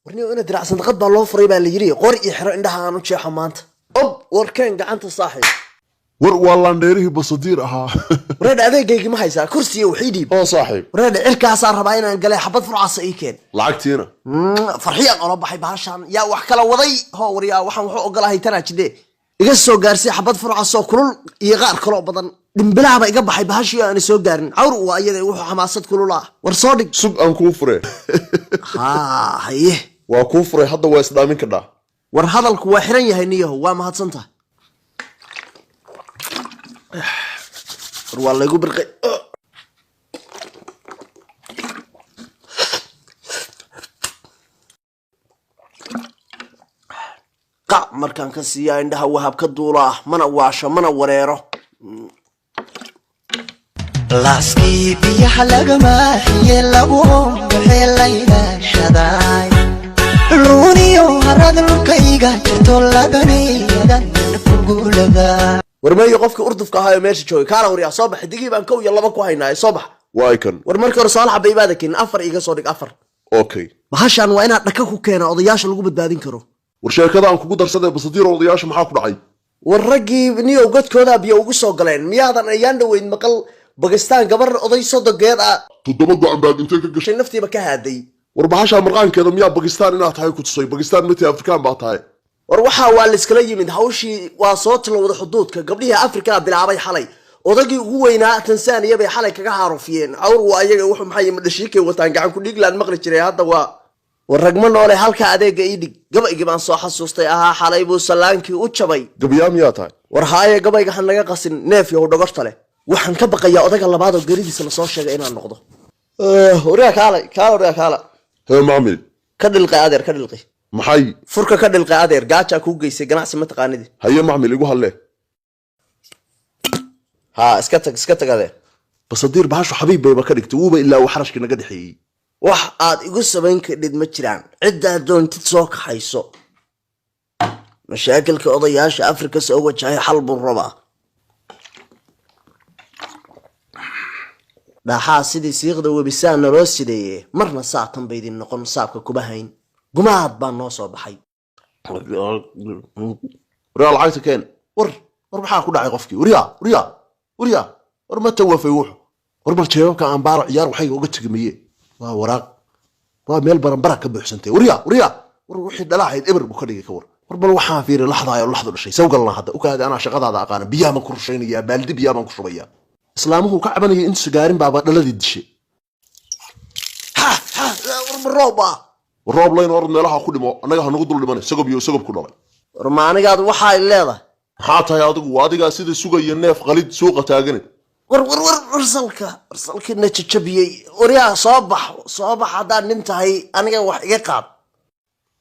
ورني أنا درع صندقات بالله فريبة اللي يجري قرء يحرق عندها أنا شيء حمانت وركان قعنت صاحي والله نديره بصدير أها وراد أذيك ما هيسا كرسي وحيدي صاحب وراد عركة صار ربعين قال حبض فرع صيكين لعقتينا فرحيا أنا بحي بهاشان يا وحكلا وضي هو وريا وحن وحق قال هي تنا كده يقصوا جارسي حبض فرع صو كل يغار كلو بدن دمبلها بقى يقبح حي بهاشي أنا سو جارن عور وأيده وحو حماسة كل الله ورصادق سوق أن كفره ها هيه وكفره هذا واسلامين كده ورهذا الكواحرين يهنيه وما هتصنته والله يقول برقي قع مركان كسيا عندها وهاب كدوله من واشا من وريره لاسكي بيها لقما هي لقوم بحيلينا شداي رونيو هرد الكيغا جرتو لقني يدن فقولها ورمي قفك أردفك هاي ماشي شوي كان وريا صباح دقيقة بانكو يلا بكو هاي صباح وايكن ورمرك رسالة بيبادك إن أفر إيجا صدق أفر أوكي بهاشان وأنا نكاكو كينا قضياش اللي قبض بادين كرو warshakada aan kugu darsaday basadiir odayaasha maxaa ku dhacay warragii niyo godkooda biyo ugu soo galeen miyaadan ayaan dhaweyn maqal Pakistan gabar oday soo dogeed ah toddoba go'an baad intee ka gashay naftiiba ka haaday war bahasha marqaankeeda miyaa Pakistan inaad tahay ku tusay Pakistan mid Afrikaan baa tahay war waxa waa la iskala yimid hawshii waa soo tilowda xuduudka gabdhiha Afrika bilaabay xalay odagii ugu weynaa Tansaaniya bay xalay kaga haarufiyeen awr waa ayaga wuxuu maxay madashiikay wataan gacan ku dhiglaan maqli jiray hadda waa warragma noole halka adeega idig gabayga baan soo xasuustay ahaa xalay buu salaankii u jabay gabayam yaa tahay war haaye gabayga han laga qasin neef iyo dhogorta leh waxaan ka baqayaa odaga labaad oo garidiisa la soo sheegay inaan noqdo horiya kaala hee maamil ka dhilqay adeer ka dhilqay maxay furka ka dhilqay adeer gaaja ku geysay ganacsi ma taqaanidi haye maamil igu halle ha iska tag adeer basadiir bahashu xabiib bay ka dhigtay uuba ilaa wax xarashkii naga dhaxeeyay wax aad igu sameyn kadid ma jiraan cidda doontid soo kaxayso mashaakilka odayaasha Afrika soo wajahay xal buu rabaa dhaxaa sidii siiqda webisaan loo sideeyay marna saatan baydin noqon saabka kuba hayn gumaad baan noo soo baxay real cayta keen war maxaa ku dhacay qofkii wariya war ma tawafay war bal jeebabka aan baaro ciyaar waxay uga tigmiyeen waa waraaq waa meel baranbara ka buuxsantay wariya war wixii dhalahayd eber buu ka dhigay ka war bal waxaan fiiray laxdaayo laxdu dhashay soo galna hadda u kaada ana shaqadaada aqaan biyaha ma ku rusheynaya baaldi biyaha ma ku shubaya islaamuhu ka cabanaya in sigaarin baaba dhaladii dishay roob leen or meelaha ku dhimo anaga hanagu dul dhimanay sagab ku dhalay war ma anigaad waxa ay leedahay maxaa tahay adigu adiga sida sugaya neef qalid suuqa taaganay warsalka najabiyay wariyaa soo bax haddaan nin tahay aniga wax iga qaad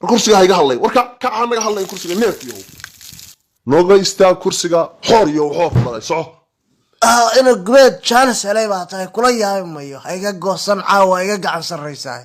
kursiga iga hadlay warka ka anaga hadlay kursiga neefkiyo nooga istaa kursiga xoor iyo xoor dalay soco ina gubeed jaanis helay baa tahay kula yaabi mayo iga goosan caawa iga gacan sarreysaa